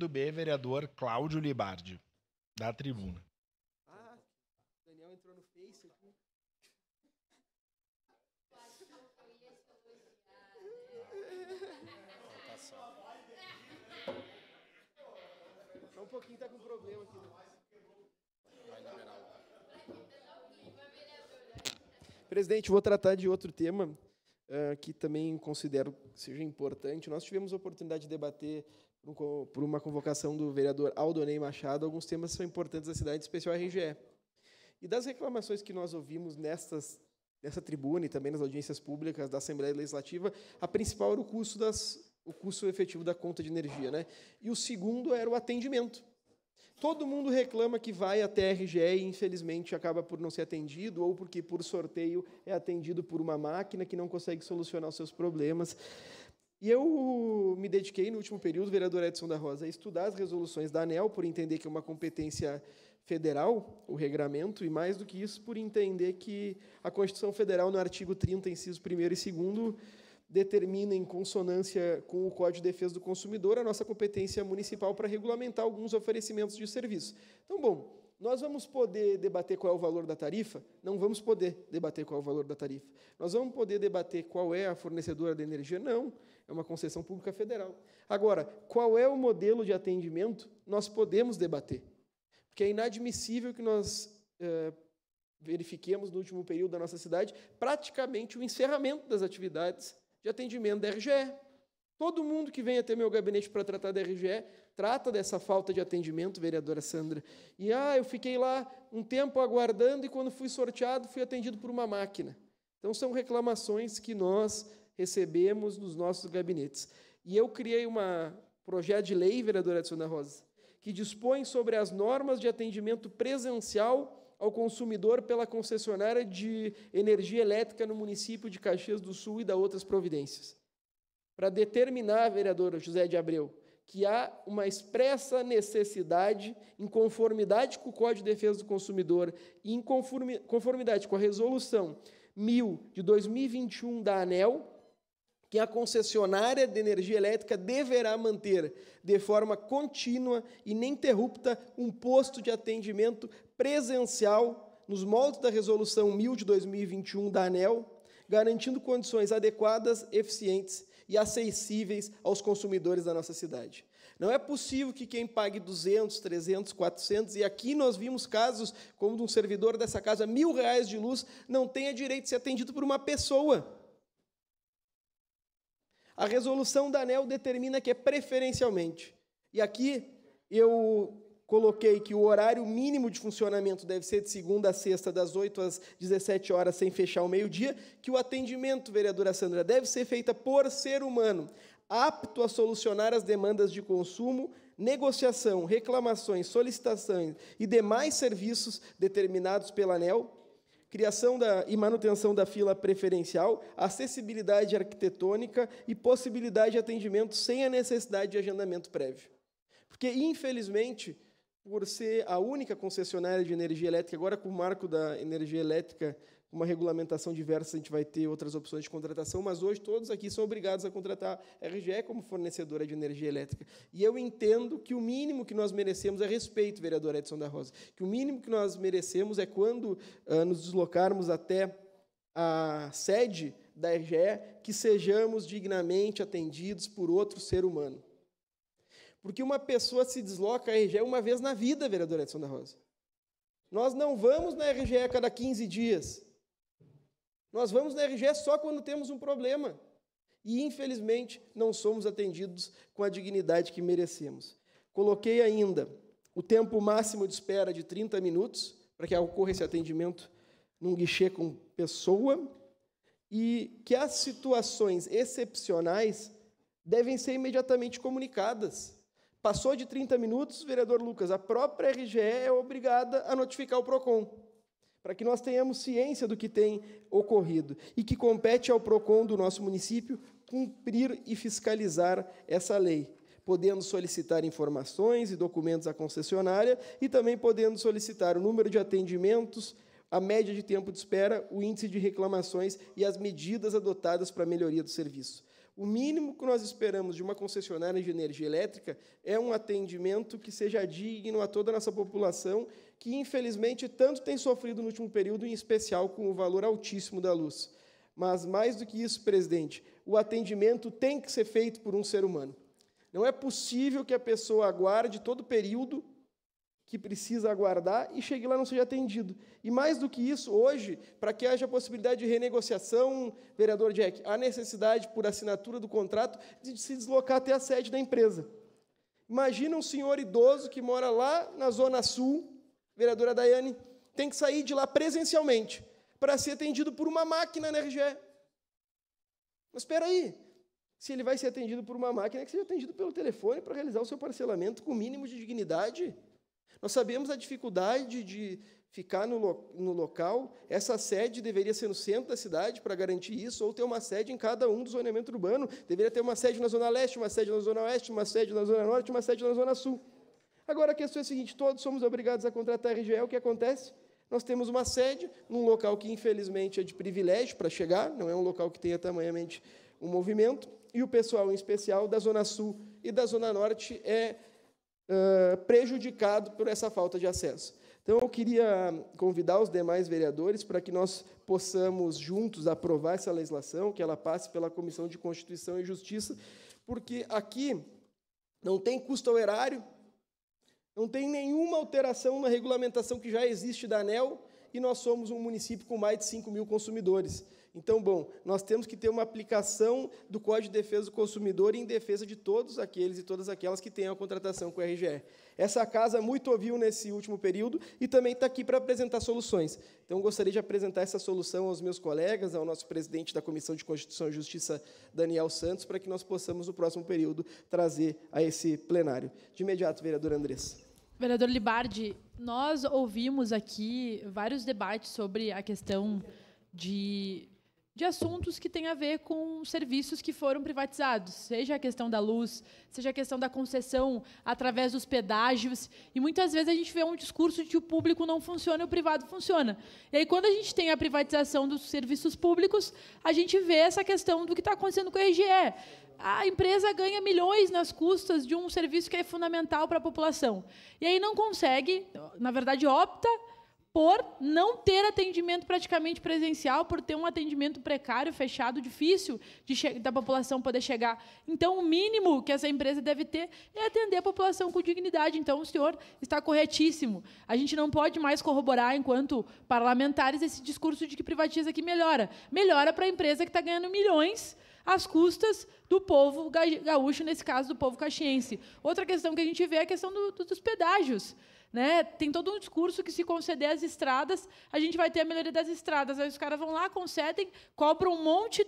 do B, vereador Cláudio Libardi, da tribuna. Ah, o Daniel entrou no Face aqui. Só um pouquinho, tá com problema aqui. Presidente, vou tratar de outro tema que também considero que seja importante. Nós tivemos a oportunidade de debater, por uma convocação do vereador Aldonei Machado, alguns temas que são importantes da cidade, em especial a RGE. E das reclamações que nós ouvimos nessa tribuna e também nas audiências públicas da Assembleia Legislativa, a principal era o custo efetivo da conta de energia, né? E o segundo era o atendimento. Todo mundo reclama que vai até a RGE e, infelizmente, acaba por não ser atendido, ou porque, por sorteio, é atendido por uma máquina que não consegue solucionar os seus problemas. E eu me dediquei, no último período, vereador Edson da Rosa, a estudar as resoluções da ANEEL, por entender que é uma competência federal, o regramento, e, mais do que isso, por entender que a Constituição Federal, no artigo 30, incisos 1º e 2º, determina, em consonância com o Código de Defesa do Consumidor, a nossa competência municipal para regulamentar alguns oferecimentos de serviço. Então, bom, nós vamos poder debater qual é o valor da tarifa? Não vamos poder debater qual é o valor da tarifa. Nós vamos poder debater qual é a fornecedora de energia? Não, é uma concessão pública federal. Agora, qual é o modelo de atendimento? Nós podemos debater. Porque é inadmissível que nós verifiquemos, no último período da nossa cidade, praticamente o encerramento das atividades de atendimento da RGE. Todo mundo que vem até meu gabinete para tratar da RGE trata dessa falta de atendimento, vereadora Sandra. E, eu fiquei lá um tempo aguardando e, quando fui sorteado, fui atendido por uma máquina. Então, são reclamações que nós recebemos nos nossos gabinetes. E eu criei um projeto de lei, vereadora Edson da Rosa, que dispõe sobre as normas de atendimento presencial ao consumidor pela concessionária de energia elétrica no município de Caxias do Sul e da outras providências. Para determinar, vereador José de Abreu, que há uma expressa necessidade, em conformidade com o Código de Defesa do Consumidor e em conformidade com a Resolução 1000 de 2021 da ANEEL, que a concessionária de energia elétrica deverá manter de forma contínua e ininterrupta um posto de atendimento presencial nos moldes da Resolução 1000 de 2021 da ANEEL, garantindo condições adequadas, eficientes e acessíveis aos consumidores da nossa cidade. Não é possível que quem pague 200, 300, 400, e aqui nós vimos casos como de um servidor dessa casa, R$1.000 de luz, não tenha direito de ser atendido por uma pessoa. A resolução da ANEEL determina que é preferencialmente. E aqui eu coloquei que o horário mínimo de funcionamento deve ser de segunda a sexta, das 8 às 17 horas, sem fechar ao meio-dia, que o atendimento, vereadora Sandra, deve ser feito por ser humano, apto a solucionar as demandas de consumo, negociação, reclamações, solicitações e demais serviços determinados pela ANEEL, criação e manutenção da fila preferencial, acessibilidade arquitetônica e possibilidade de atendimento sem a necessidade de agendamento prévio. Porque, infelizmente, por ser a única concessionária de energia elétrica, agora com o marco da energia elétrica, uma regulamentação diversa, a gente vai ter outras opções de contratação, mas hoje todos aqui são obrigados a contratar a RGE como fornecedora de energia elétrica. E eu entendo que o mínimo que nós merecemos é respeito, vereador Edson da Rosa, que o mínimo que nós merecemos é quando nos deslocarmos até a sede da RGE, que sejamos dignamente atendidos por outro ser humano. Porque uma pessoa se desloca à RGE uma vez na vida, vereador Edson da Rosa. Nós não vamos na RGE a cada 15 dias. Nós vamos na RGE só quando temos um problema. E, infelizmente, não somos atendidos com a dignidade que merecemos. Coloquei ainda o tempo máximo de espera de 30 minutos, para que ocorra esse atendimento num guichê com pessoa, e que as situações excepcionais devem ser imediatamente comunicadas. Passou de 30 minutos, vereador Lucas, a própria RGE é obrigada a notificar o PROCON, para que nós tenhamos ciência do que tem ocorrido, e que compete ao PROCON do nosso município cumprir e fiscalizar essa lei, podendo solicitar informações e documentos à concessionária e também podendo solicitar o número de atendimentos, a média de tempo de espera, o índice de reclamações e as medidas adotadas para a melhoria do serviço. O mínimo que nós esperamos de uma concessionária de energia elétrica é um atendimento que seja digno a toda a nossa população, que, infelizmente, tanto tem sofrido no último período, em especial com o valor altíssimo da luz. Mas, mais do que isso, presidente, o atendimento tem que ser feito por um ser humano. Não é possível que a pessoa aguarde todo o período que precisa aguardar e chegue lá e não seja atendido. E mais do que isso, hoje, para que haja possibilidade de renegociação, vereador Jack, há necessidade, por assinatura do contrato, de se deslocar até a sede da empresa. Imagina um senhor idoso que mora lá na Zona Sul, vereadora Daiane, tem que sair de lá presencialmente para ser atendido por uma máquina na RGE. Mas espera aí, se ele vai ser atendido por uma máquina, é que seja atendido pelo telefone para realizar o seu parcelamento com o mínimo de dignidade. Nós sabemos a dificuldade de ficar no local. Essa sede deveria ser no centro da cidade para garantir isso, ou ter uma sede em cada um do zoneamento urbano. Deveria ter uma sede na Zona Leste, uma sede na Zona Oeste, uma sede na Zona Norte, uma sede na Zona Sul. Agora, a questão é a seguinte, todos somos obrigados a contratar a RGE, o que acontece? Nós temos uma sede num local que, infelizmente, é de privilégio para chegar, não é um local que tenha tamanhamente um movimento, e o pessoal, em especial, da Zona Sul e da Zona Norte, é prejudicado por essa falta de acesso. Então, eu queria convidar os demais vereadores para que nós possamos, juntos, aprovar essa legislação, que ela passe pela Comissão de Constituição e Justiça, porque aqui não tem custo ao erário, não tem nenhuma alteração na regulamentação que já existe da ANEEL, e nós somos um município com mais de 5 mil consumidores. Então, bom, nós temos que ter uma aplicação do Código de Defesa do Consumidor em defesa de todos aqueles e todas aquelas que tenham a contratação com a RGE. Essa casa muito ouviu nesse último período e também está aqui para apresentar soluções. Então, gostaria de apresentar essa solução aos meus colegas, ao nosso presidente da Comissão de Constituição e Justiça, Daniel Santos, para que nós possamos, no próximo período, trazer a esse plenário. De imediato, vereador Andressa. Vereador Libardi, nós ouvimos aqui vários debates sobre a questão de assuntos que têm a ver com serviços que foram privatizados, seja a questão da luz, seja a questão da concessão através dos pedágios, e muitas vezes a gente vê um discurso de que o público não funciona e o privado funciona. E aí, quando a gente tem a privatização dos serviços públicos, a gente vê essa questão do que está acontecendo com a RGE. A empresa ganha milhões nas custas de um serviço que é fundamental para a população. E aí não consegue, na verdade, opta por não ter atendimento praticamente presencial, por ter um atendimento precário, fechado, difícil da população poder chegar. Então, o mínimo que essa empresa deve ter é atender a população com dignidade. Então, o senhor está corretíssimo. A gente não pode mais corroborar, enquanto parlamentares, esse discurso de que privatiza que melhora. Melhora para a empresa que está ganhando milhões às custas do povo gaúcho, nesse caso, do povo caxiense. Outra questão que a gente vê é a questão dos pedágios. Né? Tem todo um discurso que, se conceder as estradas, a gente vai ter a melhoria das estradas. Aí os caras vão lá, concedem, cobram um monte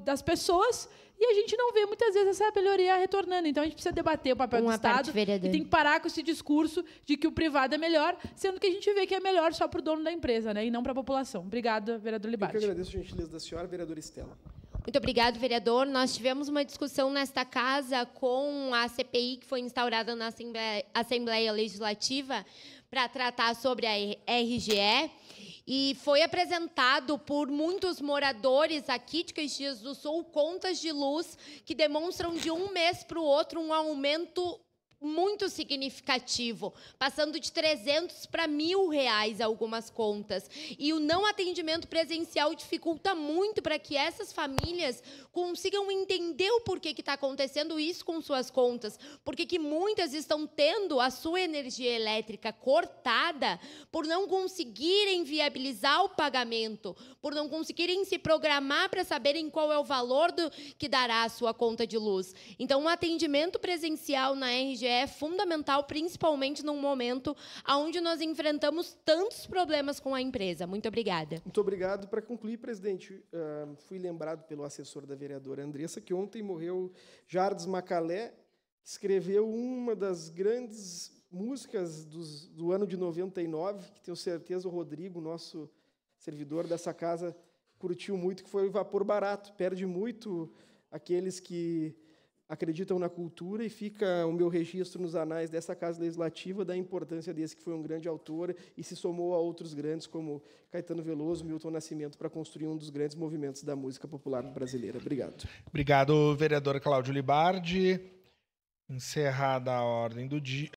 das pessoas e a gente não vê, muitas vezes, essa melhoria retornando. Então, a gente precisa debater o papel do Estado e tem que parar com esse discurso de que o privado é melhor, sendo que a gente vê que é melhor só para o dono da empresa, né? E não para a população. Obrigada, vereador Libardi. Eu que agradeço a gentileza da senhora, vereadora Estela. Muito obrigado, vereador. Nós tivemos uma discussão nesta casa com a CPI, que foi instaurada na Assembleia Legislativa para tratar sobre a RGE, e foi apresentado por muitos moradores aqui de Caxias do Sul contas de luz que demonstram de um mês para o outro um aumento muito significativo, passando de 300 para R$1.000 algumas contas. E o não atendimento presencial dificulta muito para que essas famílias consigam entender o porquê que está acontecendo isso com suas contas, porque que muitas estão tendo a sua energia elétrica cortada por não conseguirem viabilizar o pagamento, por não conseguirem se programar para saberem qual é o valor que dará a sua conta de luz. Então, um atendimento presencial na RGE é fundamental, principalmente num momento onde nós enfrentamos tantos problemas com a empresa. Muito obrigada. Muito obrigado. Para concluir, presidente, fui lembrado pelo assessor da vereadora Andressa que ontem morreu Jardes Macalé, que escreveu uma das grandes músicas do ano de 99, que tenho certeza o Rodrigo, nosso servidor dessa casa, curtiu muito, que foi o Vapor Barato. Perde muito aqueles que acreditam na cultura, e fica o meu registro nos anais dessa Casa Legislativa da importância desse que foi um grande autor e se somou a outros grandes como Caetano Veloso, Milton Nascimento, para construir um dos grandes movimentos da música popular brasileira. Obrigado. Obrigado, vereador Cláudio Libardi. Encerrada a ordem do dia.